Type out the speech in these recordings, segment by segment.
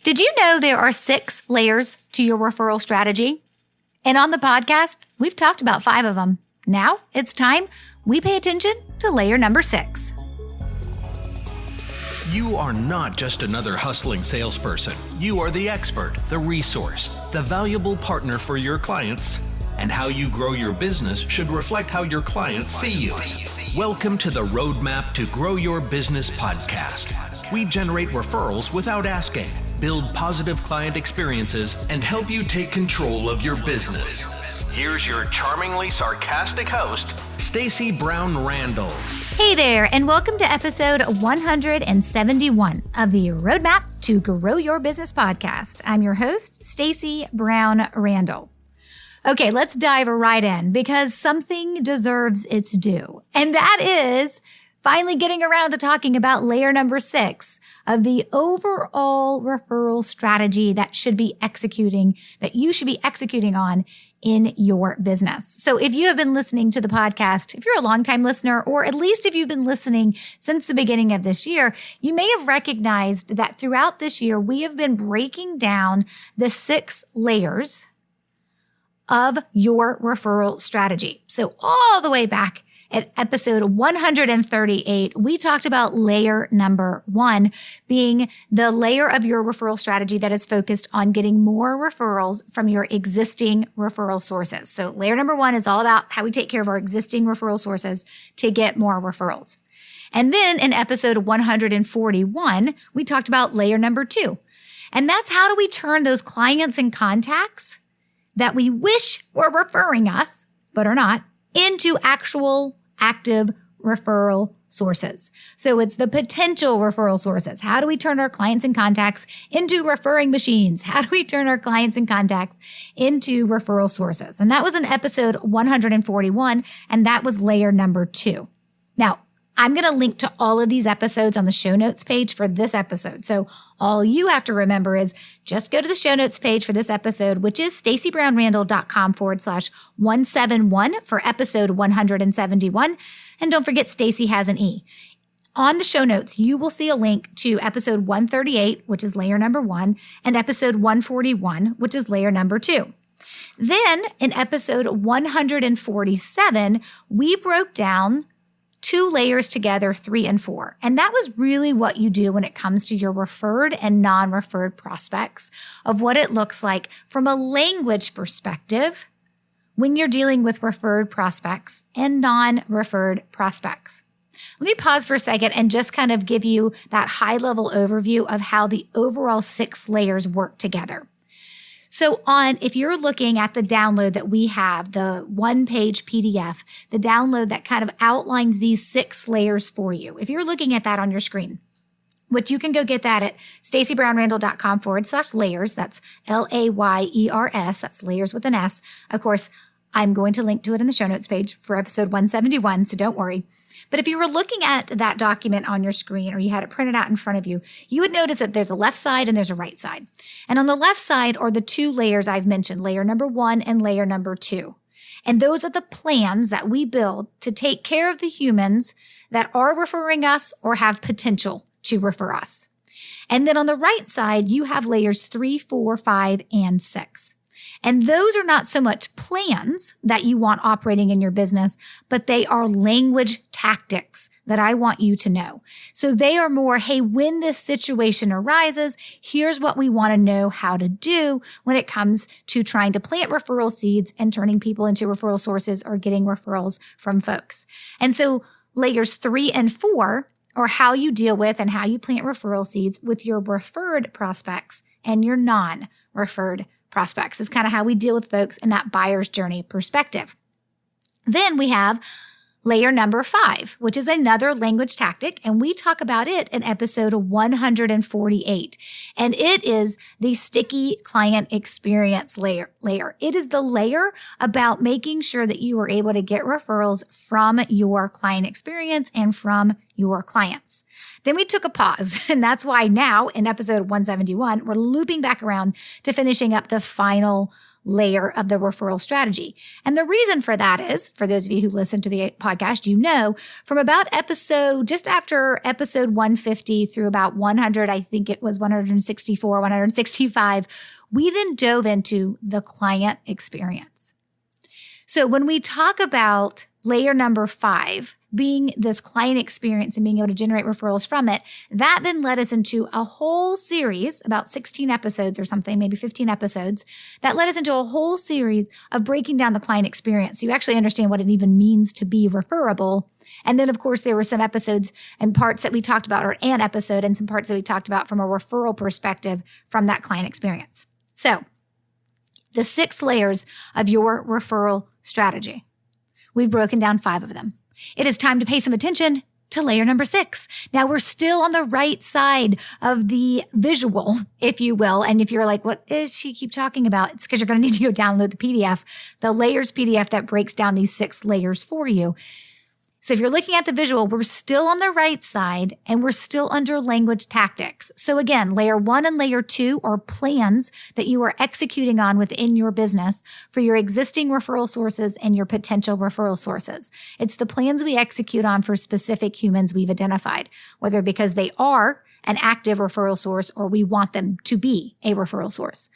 Did you know there are 6 layers to your referral strategy? And on the podcast, we've talked about 5 of them. Now it's time we pay attention to layer number 6. You are not just another hustling salesperson. You are the expert, the resource, the valuable partner for your clients. And how you grow your business should reflect how your clients see you. Welcome to the Roadmap to Grow Your Business podcast. We generate referrals without asking, build positive client experiences, and help you take control of your business. Here's your charmingly sarcastic host, Stacey Brown Randall. Hey there, and welcome to episode 171 of the Roadmap to Grow Your Business podcast. I'm your host, Stacey Brown Randall. Okay, let's dive right in because something deserves its due, and that is finally getting around to talking about layer number 6 of the overall referral strategy that you should be executing on in your business. So if you have been listening to the podcast, if you're a longtime listener, or at least if you've been listening since the beginning of this year, you may have recognized that throughout this year, we have been breaking down the 6 layers of your referral strategy. So all the way back at episode 138, we talked about layer number 1 being the layer of your referral strategy that is focused on getting more referrals from your existing referral sources. So layer number 1 is all about how we take care of our existing referral sources to get more referrals. And then in episode 141, we talked about layer number 2. And that's how do we turn those clients and contacts that we wish were referring us, but are not, into actual active referral sources. So it's the potential referral sources. How do we turn our clients and contacts into referring machines? How do we turn our clients and contacts into referral sources? And that was in episode 141, and that was layer number 2. Now, I'm going to link to all of these episodes on the show notes page for this episode. So all you have to remember is just go to the show notes page for this episode, which is staceybrownrandall.com/171 for episode 171. And don't forget, Stacey has an E. On the show notes, you will see a link to episode 138, which is layer number 1, and episode 141, which is layer number 2. Then in episode 147, we broke down 2 layers together, 3 and 4. And that was really what you do when it comes to your referred and non-referred prospects, of what it looks like from a language perspective when you're dealing with referred prospects and non-referred prospects. Let me pause for a second and just kind of give you that high-level overview of how the overall 6 layers work together. So if you're looking at the download that we have, the 1-page PDF, the download that kind of outlines these 6 layers for you, if you're looking at that on your screen, which you can go get that at staceybrownrandall.com/layers, that's LAYERS, that's layers with an S. Of course, I'm going to link to it in the show notes page for episode 171, so don't worry. But if you were looking at that document on your screen or you had it printed out in front of you, you would notice that there's a left side and there's a right side. And on the left side are the 2 layers I've mentioned, layer number 1 and layer number 2. And those are the plans that we build to take care of the humans that are referring us or have potential to refer us. And then on the right side, you have layers 3, 4, 5, and 6. And those are not so much plans that you want operating in your business, but they are language tactics that I want you to know. So they are more, hey, when this situation arises, here's what we want to know how to do when it comes to trying to plant referral seeds and turning people into referral sources or getting referrals from folks. And so layers 3 and 4 are how you deal with and how you plant referral seeds with your referred prospects and your non-referred prospects. Is kind of how we deal with folks in that buyer's journey perspective. Then we have layer number 5, which is another language tactic, and we talk about it in episode 148. And it is the sticky client experience layer. It is the layer about making sure that you are able to get referrals from your client experience and from your clients. Then we took a pause, and that's why now in episode 171, we're looping back around to finishing up the final layer of the referral strategy. And the reason for that is, for those of you who listen to the podcast, you know, from about just after episode 150 through about 100, I think it was 164, 165, we then dove into the client experience. So when we talk about layer number 5, being this client experience and being able to generate referrals from it, that then led us into a whole series, about 16 episodes or something, maybe 15 episodes, that led us into a whole series of breaking down the client experience. So you actually understand what it even means to be referable. And then, of course, there were some episodes and parts that we talked about, or an episode and some parts that we talked about from a referral perspective from that client experience. So the 6 layers of your referral strategy. We've broken down 5 of them. It is time to pay some attention to layer number 6. Now we're still on the right side of the visual, if you will. And if you're like, what does she keep talking about? It's because you're going to need to go download the PDF, the layers PDF that breaks down these 6 layers for you. So if you're looking at the visual, we're still on the right side and we're still under language tactics. So again, layer 1 and layer 2 are plans that you are executing on within your business for your existing referral sources and your potential referral sources. It's the plans we execute on for specific humans we've identified, whether because they are an active referral source or we want them to be a referral source.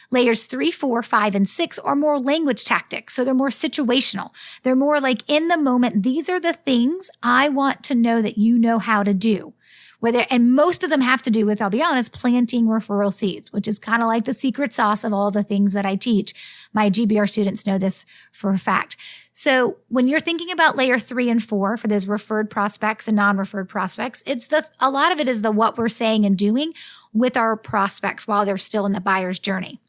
Layers 3, 4, 5, and 6 are more language tactics. So they're more situational. They're more like in the moment. These are the things I want to know that you know how to do. And most of them have to do with, I'll be honest, planting referral seeds, which is kind of like the secret sauce of all the things that I teach. My GBR students know this for a fact. So when you're thinking about layer 3 and 4 for those referred prospects and non-referred prospects, a lot of it is the what we're saying and doing with our prospects while they're still in the buyer's journey.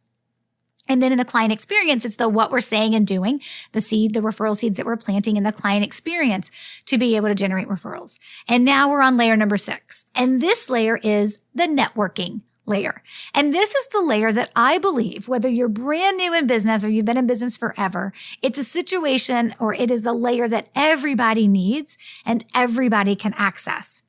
And then in the client experience, it's the what we're saying and doing, the referral seeds that we're planting in the client experience to be able to generate referrals. And now we're on layer number 6. And this layer is the networking layer. And this is the layer that I believe, whether you're brand new in business or you've been in business forever, it's a situation or it is a layer that everybody needs and everybody can access.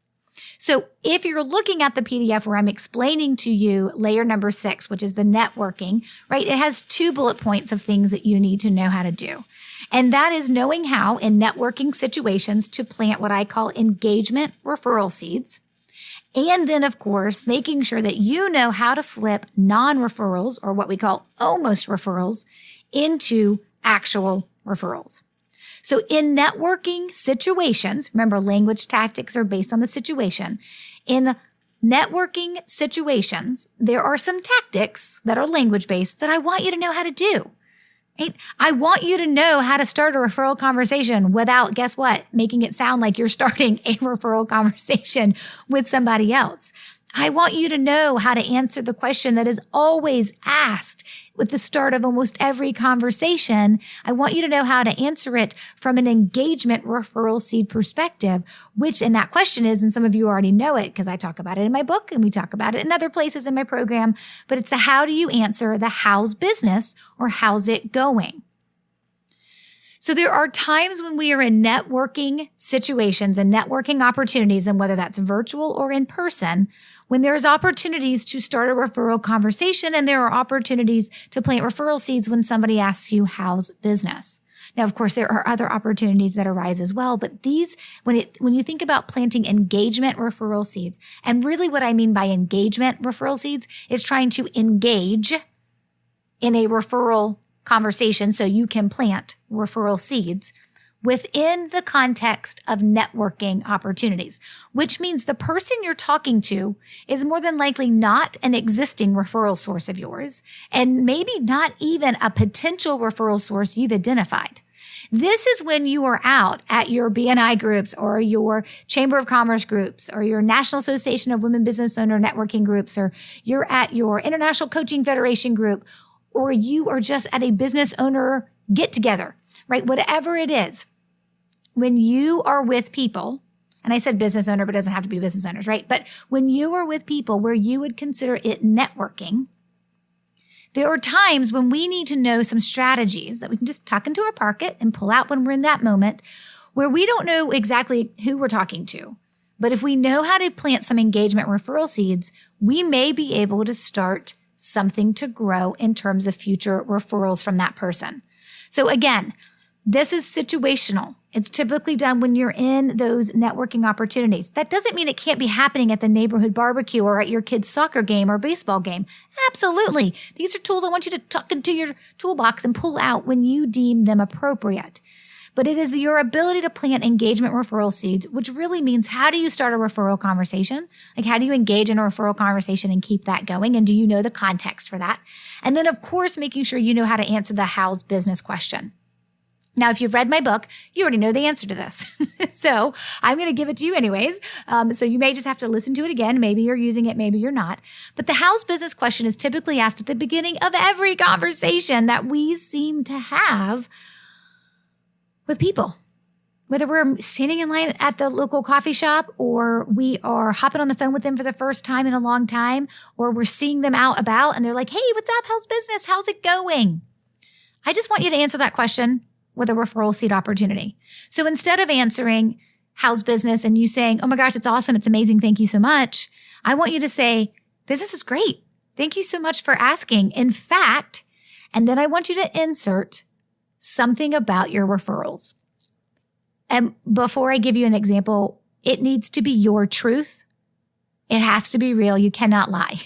So if you're looking at the PDF where I'm explaining to you layer number 6, which is the networking, right? It has 2 bullet points of things that you need to know how to do. And that is knowing how in networking situations to plant what I call engagement referral seeds. And then, of course, making sure that you know how to flip non-referrals or what we call almost referrals into actual referrals. So in networking situations, remember language tactics are based on the situation. In networking situations, there are some tactics that are language based that I want you to know how to do. Right? I want you to know how to start a referral conversation without, guess what, making it sound like you're starting a referral conversation with somebody else. I want you to know how to answer the question that is always asked with the start of almost every conversation. I want you to know how to answer it from an engagement referral seed perspective, which in that question is, and some of you already know it because I talk about it in my book and we talk about it in other places in my program, but it's the how do you answer the how's business or how's it going? So there are times when we are in networking situations and networking opportunities, and whether that's virtual or in person, when there's opportunities to start a referral conversation and there are opportunities to plant referral seeds when somebody asks you, how's business? Now, of course, there are other opportunities that arise as well, but these, when you think about planting engagement referral seeds, and really what I mean by engagement referral seeds is trying to engage in a referral conversation so you can plant referral seeds within the context of networking opportunities, which means the person you're talking to is more than likely not an existing referral source of yours, and maybe not even a potential referral source you've identified. This is when you are out at your BNI groups or your Chamber of Commerce groups or your National Association of Women Business Owner networking groups, or you're at your International Coaching Federation group, or you are just at a business owner get together, right? Whatever it is, when you are with people, and I said business owner, but it doesn't have to be business owners, right? But when you are with people where you would consider it networking, there are times when we need to know some strategies that we can just tuck into our pocket and pull out when we're in that moment where we don't know exactly who we're talking to, But if we know how to plant some engagement referral seeds, we may be able to start something to grow in terms of future referrals from that person. So again, this is situational. It's typically done when you're in those networking opportunities. That doesn't mean it can't be happening at the neighborhood barbecue or at your kid's soccer game or baseball game. Absolutely. These are tools I want you to tuck into your toolbox and pull out when you deem them appropriate. But it is your ability to plant engagement referral seeds, which really means how do you start a referral conversation? Like how do you engage in a referral conversation and keep that going? And do you know the context for that? And then of course, making sure you know how to answer the how's business question. Now, if you've read my book, you already know the answer to this. So I'm going to give it to you anyways. So you may just have to listen to it again. Maybe you're using it, maybe you're not. But the how's business question is typically asked at the beginning of every conversation that we seem to have with people. Whether we're standing in line at the local coffee shop or we are hopping on the phone with them for the first time in a long time, or we're seeing them out about and they're like, hey, what's up? How's business? How's it going? I just want you to answer that question with a referral seed opportunity. So instead of answering how's business and you saying, oh my gosh, it's awesome. It's amazing. Thank you so much. I want you to say, business is great. Thank you so much for asking. In fact, and then I want you to insert something about your referrals. And before I give you an example, it needs to be your truth. It has to be real. You cannot lie.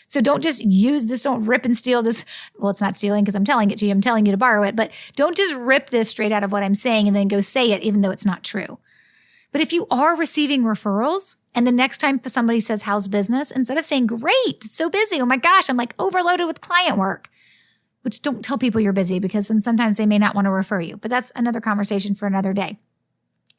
So don't just use this. Don't rip and steal this. Well, it's not stealing because I'm telling it to you. I'm telling you to borrow it. But don't just rip this straight out of what I'm saying and then go say it, even though it's not true. But if you are receiving referrals and the next time somebody says, how's business? Instead of saying, great, it's so busy. Oh my gosh, I'm like overloaded with client work. Which don't tell people you're busy because then sometimes they may not want to refer you. But that's another conversation for another day.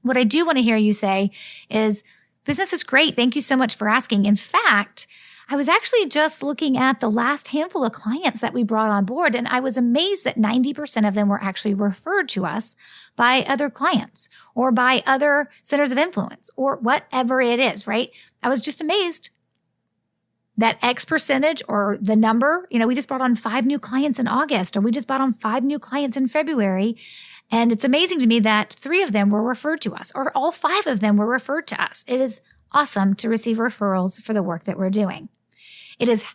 What I do want to hear you say is, business is great. Thank you so much for asking. In fact, I was actually just looking at the last handful of clients that we brought on board, and I was amazed that 90% of them were actually referred to us by other clients or by other centers of influence or whatever it is, right? I was just amazed that X percentage or the number, we just brought on 5 new clients in August, or we just brought on 5 new clients in February. And it's amazing to me that 3 of them were referred to us, or all 5 of them were referred to us. It is awesome to receive referrals for the work that we're doing. It is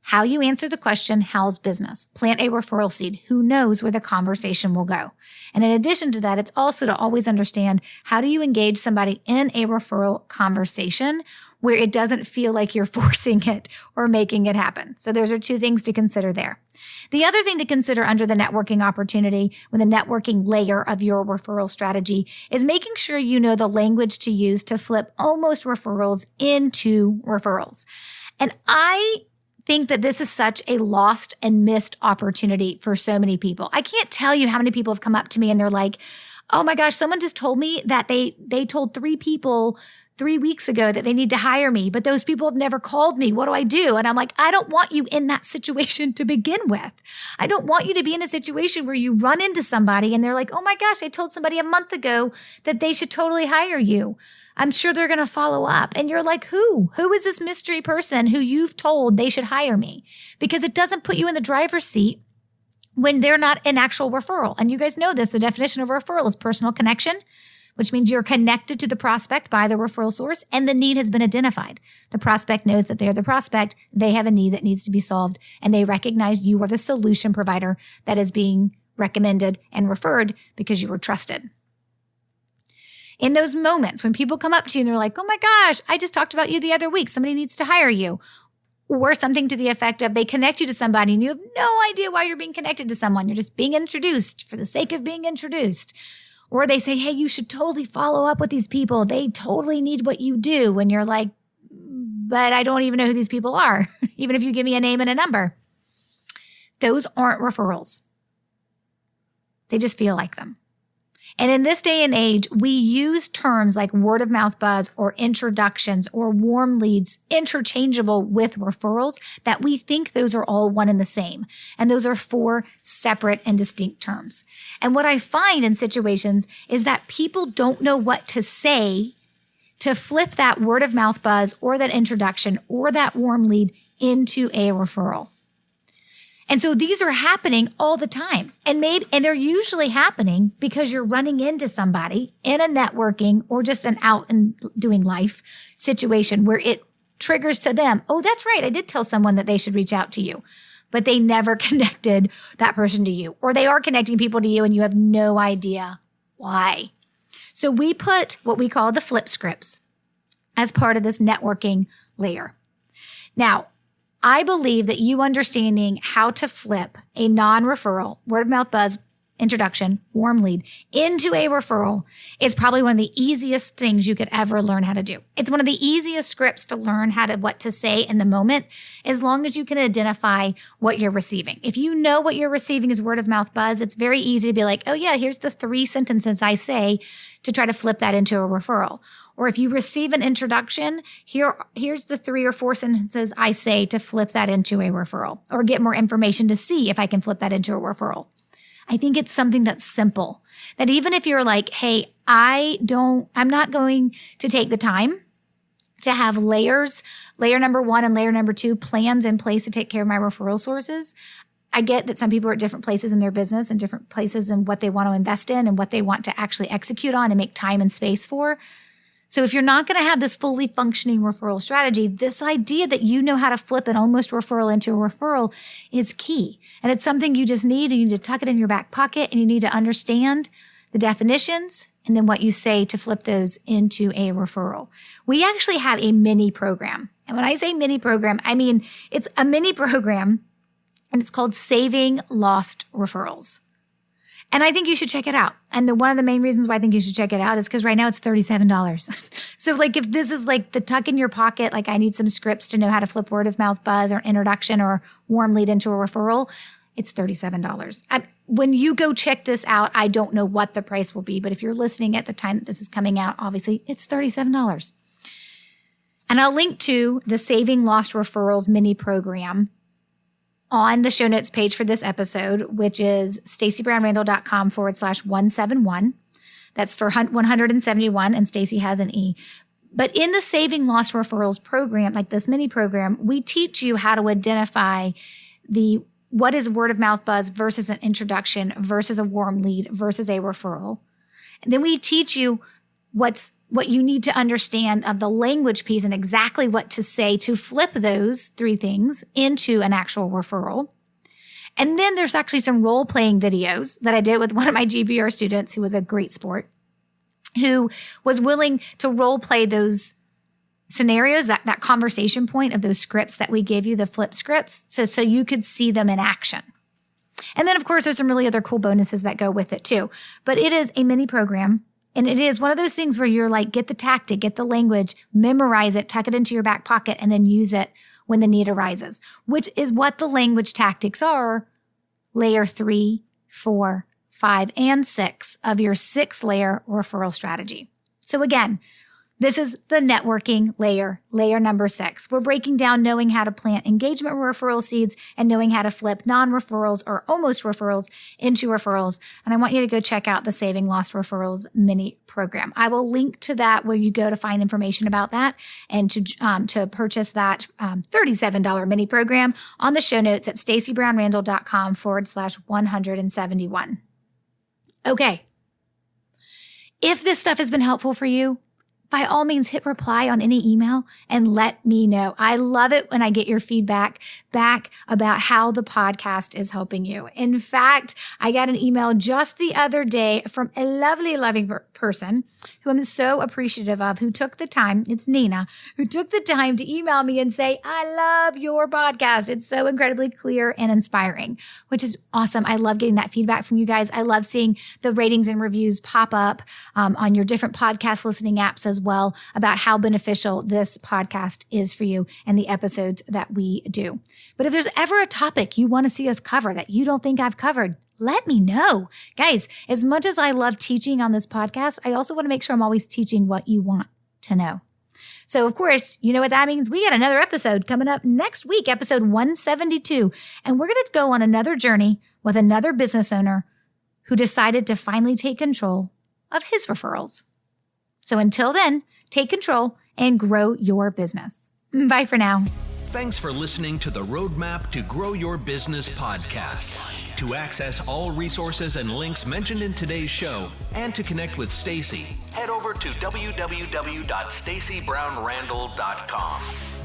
how you answer the question, how's business? Plant a referral seed. Who knows where the conversation will go? And in addition to that, it's also to always understand how do you engage somebody in a referral conversation where it doesn't feel like you're forcing it or making it happen. So those are 2 things to consider there. The other thing to consider under the networking opportunity with the networking layer of your referral strategy is making sure you know the language to use to flip almost referrals into referrals. And I think that this is such a lost and missed opportunity for so many people. I can't tell you how many people have come up to me and they're like, oh my gosh, someone just told me that they told 3 people 3 weeks ago that they need to hire me, but those people have never called me. What do I do? And I'm like, I don't want you in that situation to begin with. I don't want you to be in a situation where you run into somebody and they're like, oh my gosh, I told somebody a month ago that they should totally hire you. I'm sure they're going to follow up. And you're like, who? Who is this mystery person who you've told they should hire me? Because it doesn't put you in the driver's seat when they're not an actual referral. And you guys know this, the definition of a referral is personal connection, which means you're connected to the prospect by the referral source and the need has been identified. The prospect knows that they're the prospect. They have a need that needs to be solved and they recognize you are the solution provider that is being recommended and referred because you were trusted. In those moments when people come up to you and they're like, oh my gosh, I just talked about you the other week. Somebody needs to hire you. Or something to the effect of they connect you to somebody and you have no idea why you're being connected to someone. You're just being introduced for the sake of being introduced. Or they say, hey, you should totally follow up with these people. They totally need what you do. And you're like, but I don't even know who these people are, even if you give me a name and a number. Those aren't referrals. They just feel like them. And in this day and age, we use terms like word of mouth buzz or introductions or warm leads interchangeable with referrals that we think those are all one and the same. And those are 4 separate and distinct terms. And what I find in situations is that people don't know what to say to flip that word of mouth buzz or that introduction or that warm lead into a referral. And so these are happening all the time. And they're usually happening because you're running into somebody in a networking or just an out and doing life situation where it triggers to them, oh, that's right, I did tell someone that they should reach out to you, but they never connected that person to you, or they are connecting people to you and you have no idea why. So we put what we call the flip scripts as part of this networking layer. Now, I believe that you understanding how to flip a non-referral, word of mouth buzz, introduction, warm lead into a referral is probably one of the easiest things you could ever learn how to do. It's one of the easiest scripts to learn what to say in the moment, as long as you can identify what you're receiving. If you know what you're receiving is word of mouth buzz, it's very easy to be like, oh yeah, here's the 3 sentences I say to try to flip that into a referral. Or if you receive an introduction, here's the 3 or 4 sentences I say to flip that into a referral, or get more information to see if I can flip that into a referral. I think it's something that's simple, that even if you're like, hey, I'm not going to take the time to have layer number 1 and layer number 2 plans in place to take care of my referral sources. I get that some people are at different places in their business and different places in what they want to invest in and what they want to actually execute on and make time and space for. So if you're not going to have this fully functioning referral strategy, this idea that you know how to flip an almost referral into a referral is key. And it's something you just need. You need to tuck it in your back pocket, and you need to understand the definitions and then what you say to flip those into a referral. We actually have a mini program. And when I say mini program, I mean it's a mini program, and it's called Saving Lost Referrals. And I think you should check it out. And one of the main reasons why I think you should check it out is because right now it's $37. So like if this is like the tuck in your pocket, like I need some scripts to know how to flip word of mouth buzz or introduction or warm lead into a referral, it's $37. When you go check this out, I don't know what the price will be, but if you're listening at the time that this is coming out, obviously it's $37. And I'll link to the Saving Lost Referrals mini program on the show notes page for this episode, which is stacybrownrandall.com/171. That's for 171, and Stacy has an E. But in the Saving Lost Referrals program, like this mini program, we teach you how to identify what is word of mouth buzz versus an introduction versus a warm lead versus a referral. And then we teach you what you need to understand of the language piece and exactly what to say to flip those 3 things into an actual referral. And then there's actually some role-playing videos that I did with one of my GBR students who was a great sport, who was willing to role-play those scenarios, that conversation point of those scripts that we give you, the flip scripts, so you could see them in action. And then, of course, there's some really other cool bonuses that go with it too. But it is a mini program. And it is one of those things where you're like, get the tactic, get the language, memorize it, tuck it into your back pocket, and then use it when the need arises, which is what the language tactics are, layer 3, 4, 5, and 6 of your 6-layer referral strategy. So again, this is the networking layer number 6. We're breaking down knowing how to plant engagement referral seeds and knowing how to flip non-referrals or almost referrals into referrals. And I want you to go check out the Saving Lost Referrals mini program. I will link to that where you go to find information about that and to purchase that $37 mini program on the show notes at stacybrownrandall.com/171. Okay. If this stuff has been helpful for you, by all means, hit reply on any email and let me know. I love it when I get your feedback back about how the podcast is helping you. In fact, I got an email just the other day from a lovely, loving person who I'm so appreciative of, who took the time, it's Nina, who took the time to email me and say, I love your podcast. It's so incredibly clear and inspiring, which is awesome. I love getting that feedback from you guys. I love seeing the ratings and reviews pop up on your different podcast listening apps as well about how beneficial this podcast is for you and the episodes that we do. But if there's ever a topic you want to see us cover that you don't think I've covered, let me know. Guys, as much as I love teaching on this podcast, I also want to make sure I'm always teaching what you want to know. So, of course, you know what that means. We got another episode coming up next week, episode 172, and we're going to go on another journey with another business owner who decided to finally take control of his referrals. So until then, take control and grow your business. Bye for now. Thanks for listening to the Roadmap to Grow Your Business podcast. To access all resources and links mentioned in today's show and to connect with Stacy, head over to www.stacybrownrandall.com.